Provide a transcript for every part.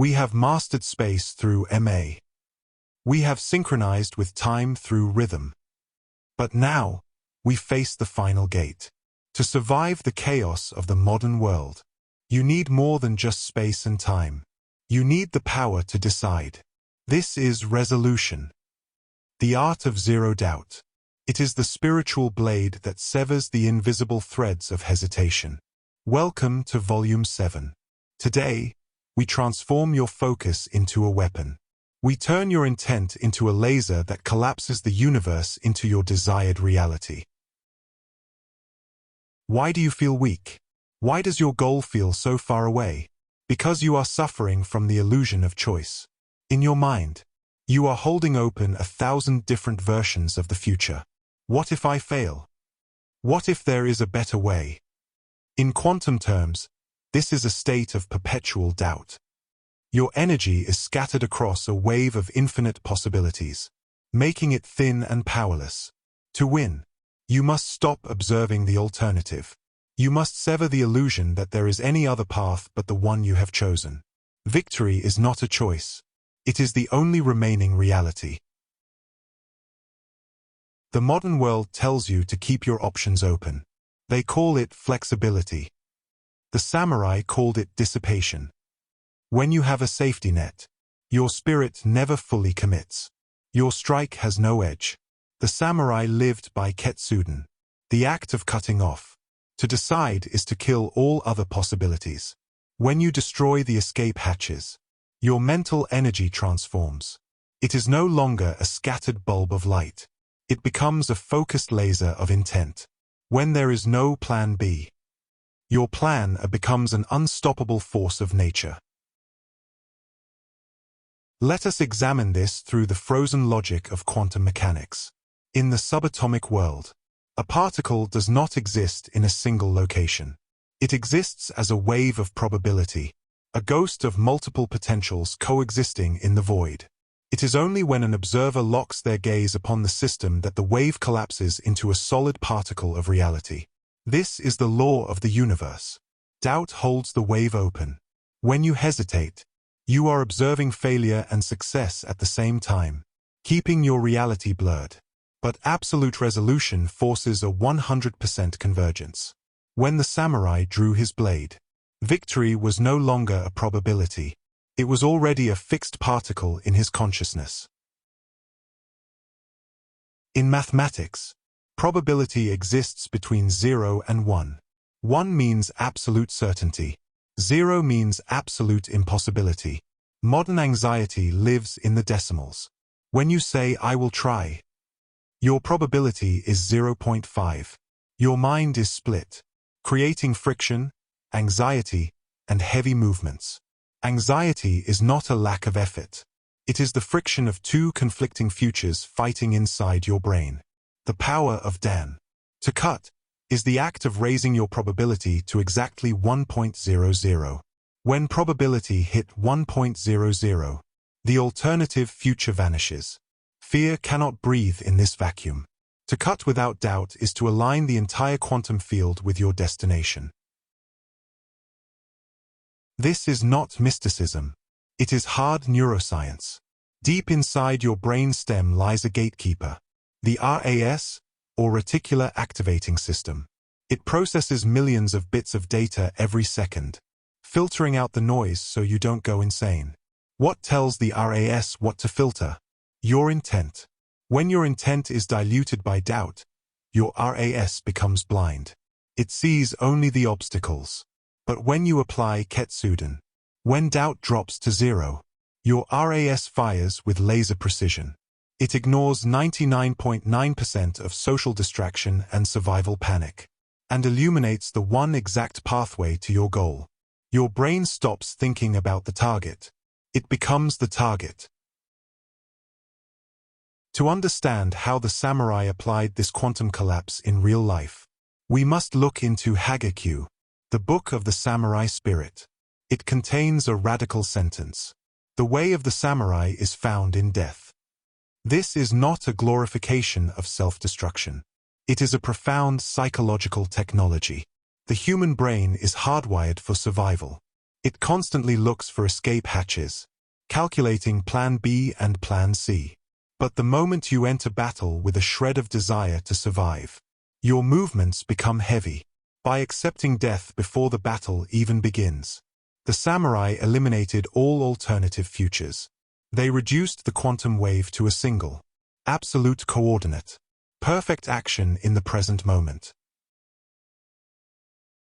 We have mastered space through MA. We have synchronized with time through rhythm. But now, we face the final gate. To survive the chaos of the modern world, you need more than just space and time. You need the power to decide. This is resolution. The art of zero doubt. It is the spiritual blade that severs the invisible threads of hesitation. Welcome to Volume 7. Today, we transform your focus into a weapon. We turn your intent into a laser that collapses the universe into your desired reality. Why do you feel weak? Why does your goal feel so far away? Because you are suffering from the illusion of choice. In your mind, you are holding open 1,000 different versions of the future. What if I fail? What if there is a better way? In quantum terms, this is a state of perpetual doubt. Your energy is scattered across a wave of infinite possibilities, making it thin and powerless. To win, you must stop observing the alternative. You must sever the illusion that there is any other path but the one you have chosen. Victory is not a choice. It is the only remaining reality. The modern world tells you to keep your options open. They call it flexibility. The samurai called it dissipation. When you have a safety net, your spirit never fully commits. Your strike has no edge. The samurai lived by Ketsudan, the act of cutting off. To decide is to kill all other possibilities. When you destroy the escape hatches, your mental energy transforms. It is no longer a scattered bulb of light. It becomes a focused laser of intent. When there is no plan B, your plan A becomes an unstoppable force of nature. Let us examine this through the frozen logic of quantum mechanics. In the subatomic world, a particle does not exist in a single location. It exists as a wave of probability, a ghost of multiple potentials coexisting in the void. It is only when an observer locks their gaze upon the system that the wave collapses into a solid particle of reality. This is the law of the universe. Doubt holds the wave open. When you hesitate, you are observing failure and success at the same time, keeping your reality blurred. But absolute resolution forces a 100% convergence. When the samurai drew his blade, victory was no longer a probability. It was already a fixed particle in his consciousness. In mathematics, probability exists between 0 and 1. 1 means absolute certainty. 0 means absolute impossibility. Modern anxiety lives in the decimals. When you say, "I will try," your probability is 0.5. Your mind is split, creating friction, anxiety, and heavy movements. Anxiety is not a lack of effort. It is the friction of two conflicting futures fighting inside your brain. The power of Dan. To cut is the act of raising your probability to exactly 1.00. When probability hit 1.00, the alternative future vanishes. Fear cannot breathe in this vacuum. To cut without doubt is to align the entire quantum field with your destination. This is not mysticism. It is hard neuroscience. Deep inside your brain stem lies a gatekeeper, the RAS, or Reticular Activating System. It processes millions of bits of data every second, filtering out the noise so you don't go insane. What tells the RAS what to filter? Your intent. When your intent is diluted by doubt, your RAS becomes blind. It sees only the obstacles. But when you apply Ketsudan, when doubt drops to 0, your RAS fires with laser precision. It ignores 99.9% of social distraction and survival panic, and illuminates the one exact pathway to your goal. Your brain stops thinking about the target. It becomes the target. To understand how the samurai applied this quantum collapse in real life, we must look into Hagakure, the book of the samurai spirit. It contains a radical sentence. The way of the samurai is found in death. This is not a glorification of self-destruction. It is a profound psychological technology. The human brain is hardwired for survival. It constantly looks for escape hatches, calculating Plan B and Plan C. But the moment you enter battle with a shred of desire to survive, your movements become heavy. By accepting death before the battle even begins, the samurai eliminated all alternative futures. They reduced the quantum wave to a single, absolute coordinate, perfect action in the present moment.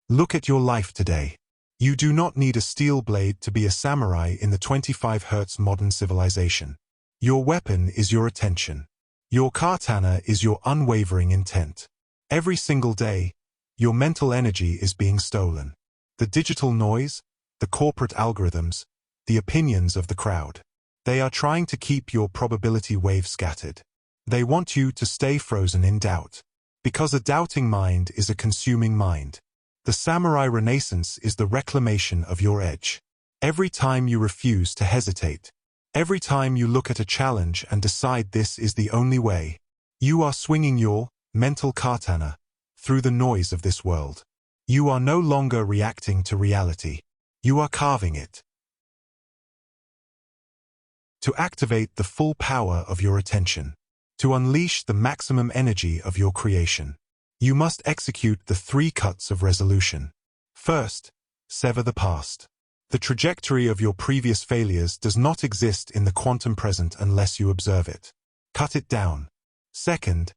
Look at your life today. You do not need a steel blade to be a samurai in the 25 Hz modern civilization. Your weapon is your attention. Your katana is your unwavering intent. Every single day, your mental energy is being stolen. The digital noise, the corporate algorithms, the opinions of the crowd. They are trying to keep your probability wave scattered. They want you to stay frozen in doubt. Because a doubting mind is a consuming mind. The samurai renaissance is the reclamation of your edge. Every time you refuse to hesitate, every time you look at a challenge and decide this is the only way, you are swinging your mental katana through the noise of this world. You are no longer reacting to reality. You are carving it. To activate the full power of your attention, to unleash the maximum energy of your creation, you must execute the 3 cuts of resolution. First, sever the past. The trajectory of your previous failures does not exist in the quantum present unless you observe it. Cut it down. Second,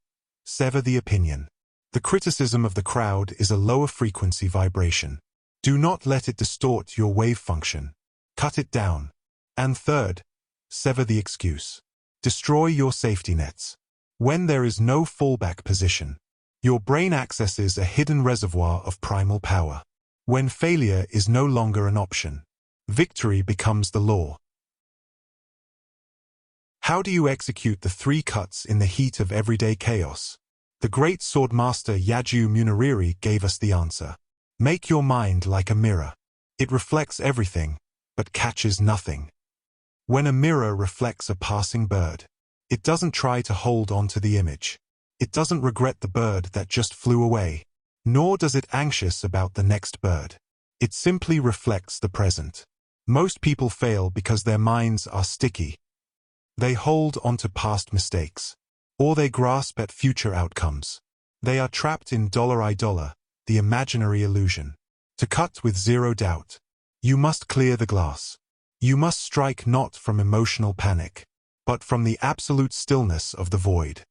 sever the opinion. The criticism of the crowd is a lower frequency vibration. Do not let it distort your wave function. Cut it down. And third, sever the excuse. Destroy your safety nets. When there is no fallback position, your brain accesses a hidden reservoir of primal power. When failure is no longer an option, victory becomes the law. How do you execute the 3 cuts in the heat of everyday chaos? The great swordmaster Yaju Muniriri gave us the answer. Make your mind like a mirror. It reflects everything, but catches nothing. When a mirror reflects a passing bird, it doesn't try to hold on to the image. It doesn't regret the bird that just flew away, nor does it anxious about the next bird. It simply reflects the present. Most people fail because their minds are sticky. They hold onto past mistakes, or they grasp at future outcomes. They are trapped in $I, the imaginary illusion. To cut with 0 doubt, you must clear the glass. You must strike not from emotional panic, but from the absolute stillness of the void.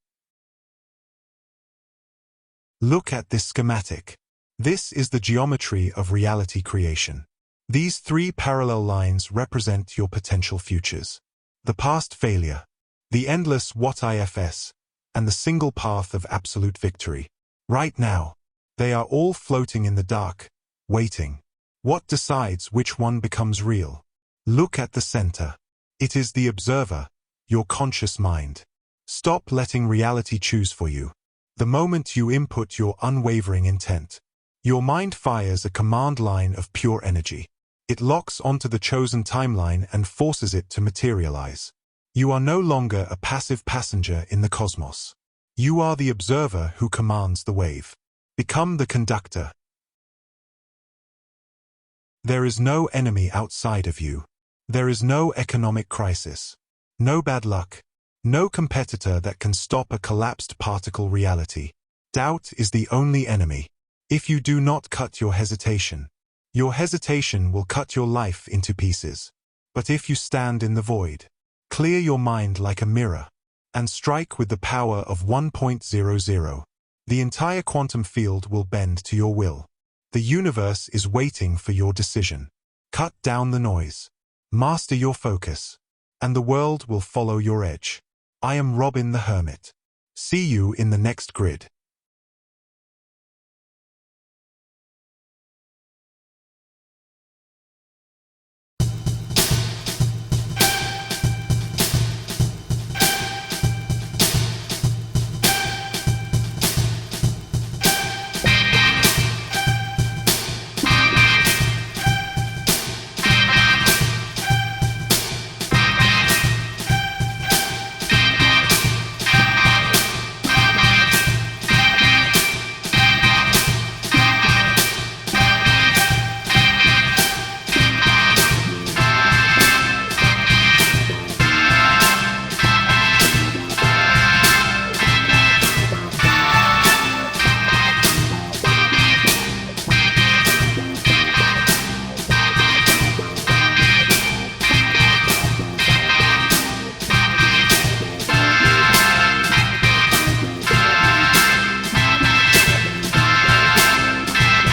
Look at this schematic. This is the geometry of reality creation. These 3 parallel lines represent your potential futures. The past failure, the endless what-ifs, and the single path of absolute victory. Right now, they are all floating in the dark, waiting. What decides which one becomes real? Look at the center. It is the observer, your conscious mind. Stop letting reality choose for you. The moment you input your unwavering intent, your mind fires a command line of pure energy. It locks onto the chosen timeline and forces it to materialize. You are no longer a passive passenger in the cosmos. You are the observer who commands the wave. Become the conductor. There is no enemy outside of you. There is no economic crisis. No bad luck. No competitor that can stop a collapsed particle reality. Doubt is the only enemy. If you do not cut your hesitation will cut your life into pieces. But if you stand in the void, clear your mind like a mirror, and strike with the power of 1.00, the entire quantum field will bend to your will. The universe is waiting for your decision. Cut down the noise. Master your focus, and the world will follow your edge. I am Robin the Hermit. See you in the next grid.